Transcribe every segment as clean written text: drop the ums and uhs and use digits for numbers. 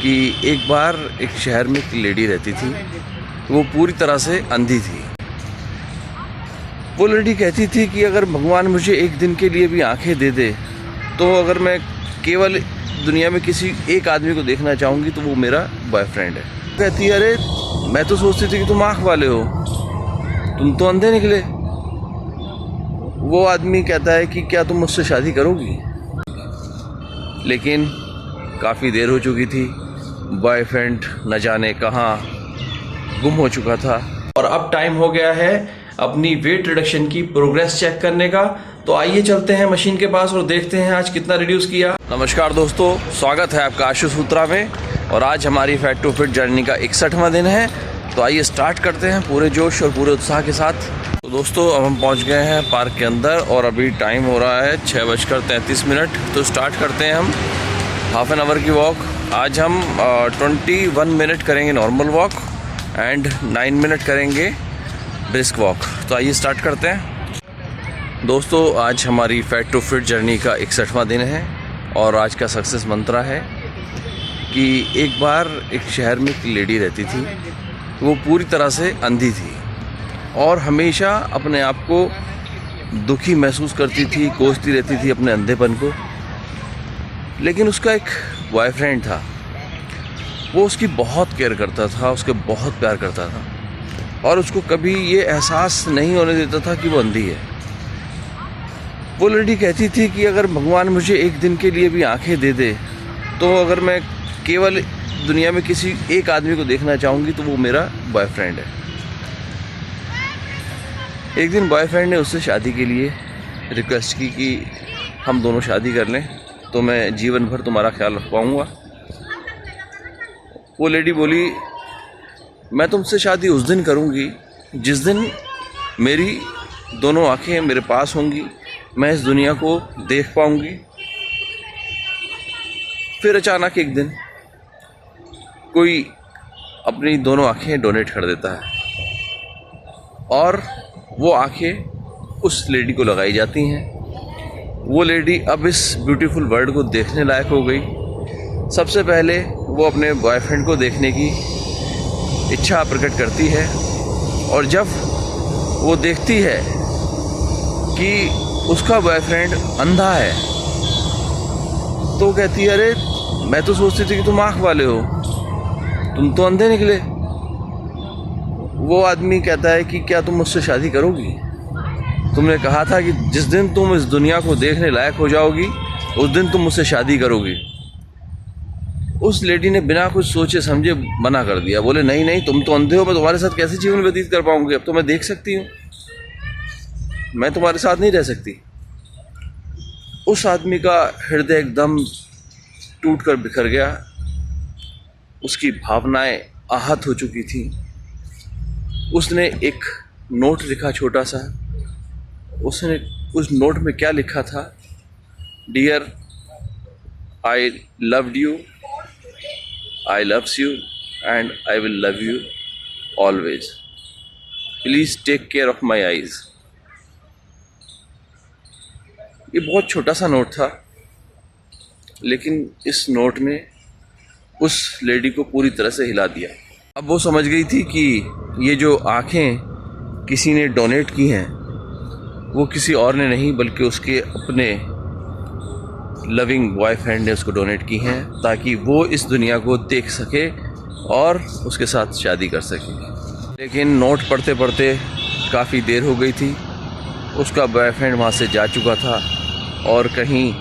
कि एक बार एक शहर में एक लेडी रहती थी। वो पूरी तरह से अंधी थी। वो लेडी कहती थी कि अगर भगवान मुझे एक दिन के लिए भी आंखें दे दे तो अगर मैं केवल दुनिया में किसी एक आदमी को देखना चाहूँगी तो वो मेरा बॉयफ्रेंड है। कहती है, अरे मैं तो सोचती थी कि तुम आँख वाले हो, तुम तो अंधे निकले। वो आदमी कहता है कि क्या तुम मुझसे शादी करोगी? लेकिन काफ़ी देर हो चुकी थी, बॉयफ्रेंड न जाने कहाँ गुम हो चुका था और अब टाइम हो गया है अपनी वेट रिडक्शन की प्रोग्रेस चेक करने का। तो आइए चलते हैं मशीन के पास और देखते हैं आज कितना रिड्यूस किया। नमस्कार दोस्तों, स्वागत है आपका आशु सूत्रा में और आज हमारी फैट टू फिट जर्नी का 61वां दिन है। तो आइए स्टार्ट करते हैं पूरे जोश और पूरे उत्साह के साथ। तो दोस्तों अब हम पहुंच गए हैं पार्क के अंदर और अभी टाइम हो रहा है 6:33। तो स्टार्ट करते हैं हम हाफ एन आवर की वॉक। आज हम 21 मिनट करेंगे नॉर्मल वॉक एंड 9 मिनट करेंगे ब्रिस्क वॉक। तो आइए स्टार्ट करते हैं। दोस्तों आज हमारी फैट टू फिट जर्नी का 61वां दिन है और आज का सक्सेस मंत्रा है कि एक बार एक शहर में एक लेडी रहती थी। वो पूरी तरह से अंधी थी और हमेशा अपने आप को दुखी महसूस करती थी, कोसती रहती थी अपने अंधेपन को। लेकिन उसका एक बॉयफ्रेंड था, वो उसकी बहुत केयर करता था, उसके बहुत प्यार करता था और उसको कभी ये एहसास नहीं होने देता था कि वो अंधी है। वो लड़की कहती थी कि अगर भगवान मुझे एक दिन के लिए भी आंखें दे दे तो अगर मैं केवल दुनिया में किसी एक आदमी को देखना चाहूँगी तो वो मेरा बॉयफ्रेंड है। एक दिन बॉयफ्रेंड ने उससे शादी के लिए रिक्वेस्ट की कि हम दोनों शादी कर लें तो मैं जीवन भर तुम्हारा ख्याल रख पाऊँगा। वो लेडी बोली, मैं तुमसे शादी उस दिन करूँगी जिस दिन मेरी दोनों आँखें मेरे पास होंगी, मैं इस दुनिया को देख पाऊँगी। फिर अचानक एक दिन कोई अपनी दोनों आँखें डोनेट कर देता है और वो आँखें उस लेडी को लगाई जाती हैं। वो लेडी अब इस ब्यूटीफुल वर्ल्ड को देखने लायक हो गई। सबसे पहले वो अपने बॉयफ्रेंड को देखने की इच्छा प्रकट करती है और जब वो देखती है कि उसका बॉयफ्रेंड अंधा है तो कहती है, अरे मैं तो सोचती थी कि तुम आँख वाले हो, तुम तो अंधे निकले। वो आदमी कहता है कि क्या तुम मुझसे शादी करोगी? तुमने कहा था कि जिस दिन तुम इस दुनिया को देखने लायक हो जाओगी उस दिन तुम मुझसे शादी करोगी। उस लेडी ने बिना कुछ सोचे समझे मना कर दिया। बोले, नहीं नहीं, तुम तो अंधे हो, मैं तुम्हारे साथ कैसे जीवन व्यतीत कर पाऊंगी? अब तो मैं देख सकती हूँ, मैं तुम्हारे साथ नहीं रह सकती। उस आदमी का हृदय एकदम टूट कर बिखर गया। उसकी भावनाएं आहत हो चुकी थी। उसने एक नोट लिखा छोटा सा। उसने उस नोट में क्या लिखा था? Dear, I loved you, I loves you and I will love you always. Please take care of my eyes. ये बहुत छोटा सा नोट था लेकिन इस नोट ने उस लेडी को पूरी तरह से हिला दिया। अब वो समझ गई थी कि ये जो आँखें किसी ने डोनेट की हैं वो किसी और ने नहीं बल्कि उसके अपने लविंग बॉयफ्रेंड ने उसको डोनेट की हैं ताकि वो इस दुनिया को देख सके और उसके साथ शादी कर सके। लेकिन नोट पढ़ते पढ़ते काफ़ी देर हो गई थी। उसका बॉयफ्रेंड वहाँ से जा चुका था और कहीं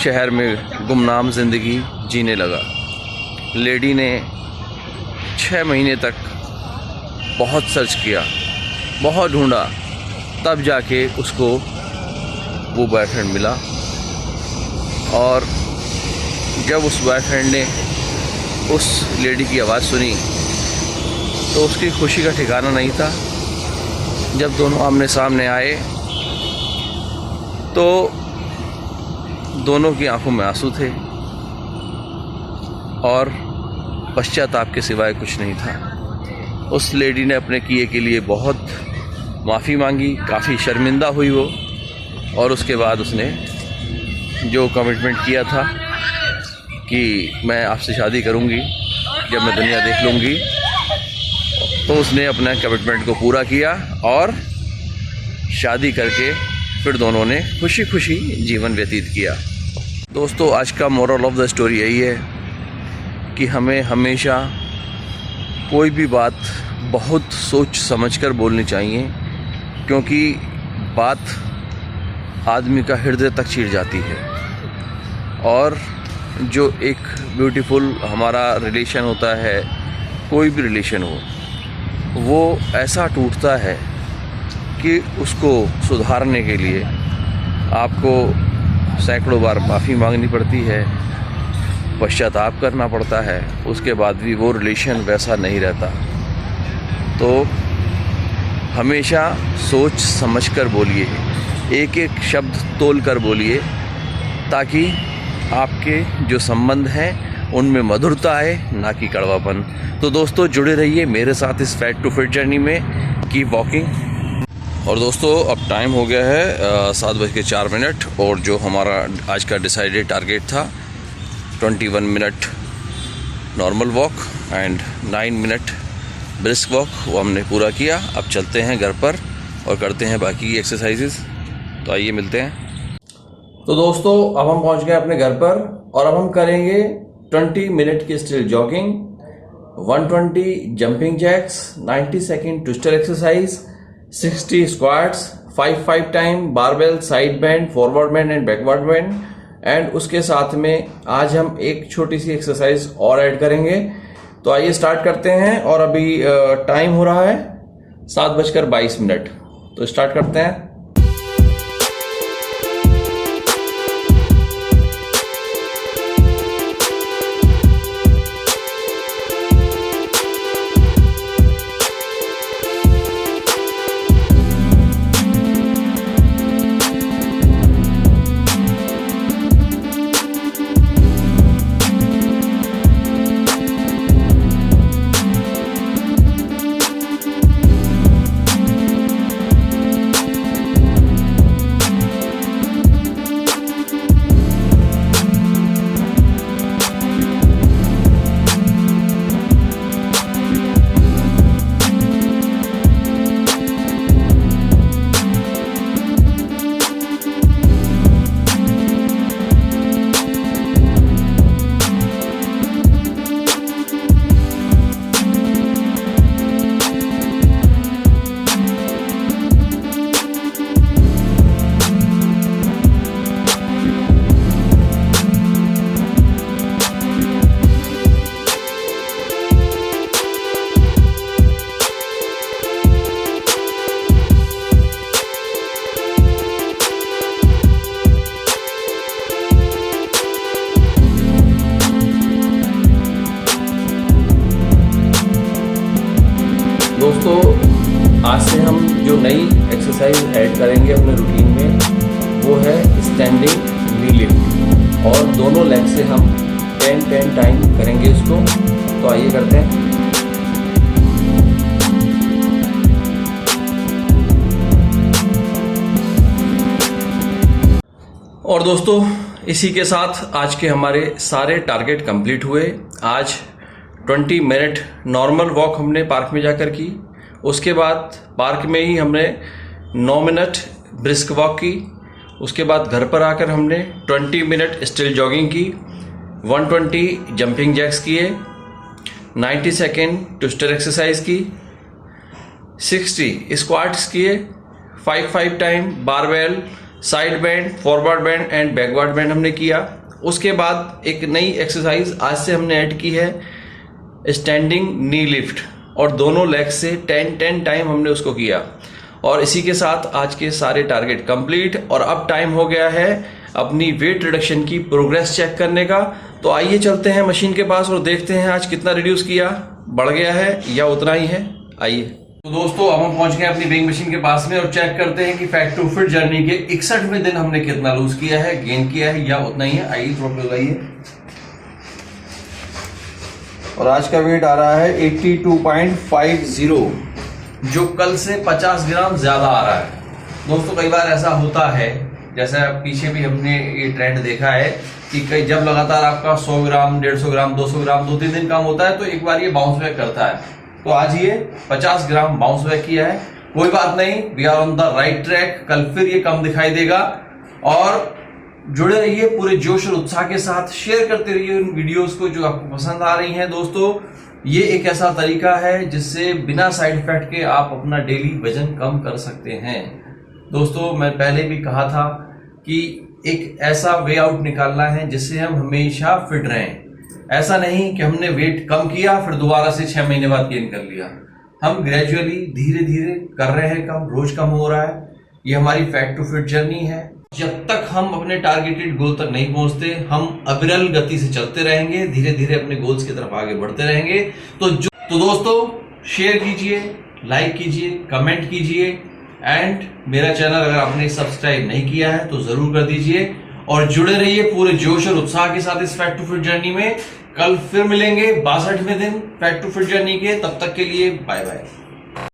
शहर में गुमनाम ज़िंदगी जीने लगा। लेडी ने 6 महीने तक बहुत सर्च किया, बहुत ढूंढा, तब जाके उसको वो बॉयफ्रेंड मिला। और जब उस बॉयफ्रेंड ने उस लेडी की आवाज़ सुनी तो उसकी खुशी का ठिकाना नहीं था। जब दोनों आमने सामने आए तो दोनों की आंखों में आंसू थे और पश्चाताप के सिवाय कुछ नहीं था। उस लेडी ने अपने किए के लिए बहुत माफ़ी मांगी, काफ़ी शर्मिंदा हुई वो, और उसके बाद उसने जो कमिटमेंट किया था कि मैं आपसे शादी करूंगी जब मैं दुनिया देख लूँगी। तो उसने अपना कमिटमेंट को पूरा किया और शादी करके फिर दोनों ने खुशी खुशी जीवन व्यतीत किया। दोस्तों, आज का मोरल ऑफ द स्टोरी यही है कि हमें हमेशा कोई भी बात बहुत सोच समझकर बोलनी चाहिए, क्योंकि बात आदमी का हृदय तक चीर जाती है। और जो एक ब्यूटीफुल हमारा रिलेशन होता है, कोई भी रिलेशन हो, वो ऐसा टूटता है कि उसको सुधारने के लिए आपको सैकड़ों बार माफ़ी मांगनी पड़ती है, पश्चाताप करना पड़ता है, उसके बाद भी वो रिलेशन वैसा नहीं रहता। तो हमेशा सोच समझकर बोलिए, एक एक शब्द तोल कर बोलिए, ताकि आपके जो संबंध हैं उनमें मधुरता आए, ना कि कड़वापन। तो दोस्तों, जुड़े रहिए मेरे साथ इस फैट टू फिट जर्नी में। Keep walking. और दोस्तों, अब टाइम हो गया है 7:04 और जो हमारा आज का डिसाइडेड टारगेट था 21 minute normal walk and 9 minute brisk walk, वो हमने पूरा किया। अब चलते हैं घर पर और करते हैं बाकी एक्सरसाइजेस। तो आइए मिलते हैं। तो दोस्तों, अब हम पहुंच गए अपने घर पर और अब हम करेंगे 20 मिनट की still jogging, 120 jumping jacks, 90 second twister exercise, 60 squats, 5 time barbell side bend, forward bend and backward bend. And उसके साथ में आज हम एक छोटी सी एक्सरसाइज और ऐड करेंगे। तो आइए स्टार्ट करते हैं। और अभी टाइम हो रहा है 7:22। तो स्टार्ट करते हैं। दोस्तों, आज से हम जो नई एक्सरसाइज ऐड करेंगे अपने रूटीन में, वो है स्टैंडिंग नी लिफ्ट। और दोनों लेग से हम 10 टाइम करेंगे इसको। तो आइए करते हैं। और दोस्तों, इसी के साथ आज के हमारे सारे टारगेट कंप्लीट हुए। आज 20 मिनट नॉर्मल वॉक हमने पार्क में जाकर की। उसके बाद पार्क में ही हमने 9 मिनट ब्रिस्क वॉक की। उसके बाद घर पर आकर हमने 20 मिनट स्टिल जॉगिंग की, 120 जंपिंग जैक्स किए, 90 सेकेंड ट्विस्टर एक्सरसाइज की, 60 स्क्वाट्स किए, 5 time barbell side bend, forward bend and backward bend हमने किया। उसके बाद एक नई एक्सरसाइज आज से हमने ऐड की है स्टैंडिंग नी लिफ्ट, और दोनों लेग से 10 टाइम हमने उसको किया। और इसी के साथ आज के सारे टारगेट कंप्लीट। और अब टाइम हो गया है अपनी वेट रिडक्शन की प्रोग्रेस चेक करने का। तो आइए चलते हैं मशीन के पास और देखते हैं आज कितना रिड्यूस किया, बढ़ गया है या उतना ही है। आइए। तो दोस्तों, अब हम पहुंच गए अपनी वेइंग मशीन के पास में और चेक करते हैं कि फैट टू फिट जर्नी के 61वें दिन हमने कितना लूज किया है, गेन किया है या उतना ही है। आइए थोड़ा लगाइए। और आज का वेट आ रहा है 82.50, जो कल से 50 ग्राम ज्यादा आ रहा है। दोस्तों, कई बार ऐसा होता है, जैसा पीछे भी हमने ये ट्रेंड देखा है कि कई जब लगातार आपका 100 ग्राम, 150 ग्राम, 200 ग्राम 2-3 दिन कम होता है तो एक बार ये बाउंस बैक करता है। तो आज ये 50 ग्राम बाउंस बैक किया है। कोई बात नहीं, we are on the right track. कल फिर ये कम दिखाई देगा। और जुड़े रहिए पूरे जोश और उत्साह के साथ, शेयर करते रहिए उन वीडियोस को जो आपको पसंद आ रही हैं। दोस्तों, ये एक ऐसा तरीका है जिससे बिना साइड इफेक्ट के आप अपना डेली वजन कम कर सकते हैं। दोस्तों, मैं पहले भी कहा था कि एक ऐसा वे आउट निकालना है जिससे हम हमेशा फिट रहें। ऐसा नहीं कि हमने वेट कम किया फिर दोबारा से 6 महीने बाद गेन कर लिया। हम ग्रेजुअली धीरे धीरे कर रहे हैं कम, रोज कम हो रहा है। ये हमारी फैट टू फिट जर्नी है। जब तक हम अपने टारगेटेड गोल तक नहीं पहुंचते, हम अविरल गति से चलते रहेंगे, धीरे धीरे अपने गोल्स की तरफ आगे बढ़ते रहेंगे। तो दोस्तों, शेयर कीजिए, लाइक कीजिए, कमेंट कीजिए एंड मेरा चैनल अगर आपने सब्सक्राइब नहीं किया है तो जरूर कर दीजिए और जुड़े रहिए पूरे जोश और उत्साह के साथ इस फैट टू फिट जर्नी में। कल फिर मिलेंगे 62वें दिन फैट टू फिट जर्नी के। तब तक के लिए बाय बाय।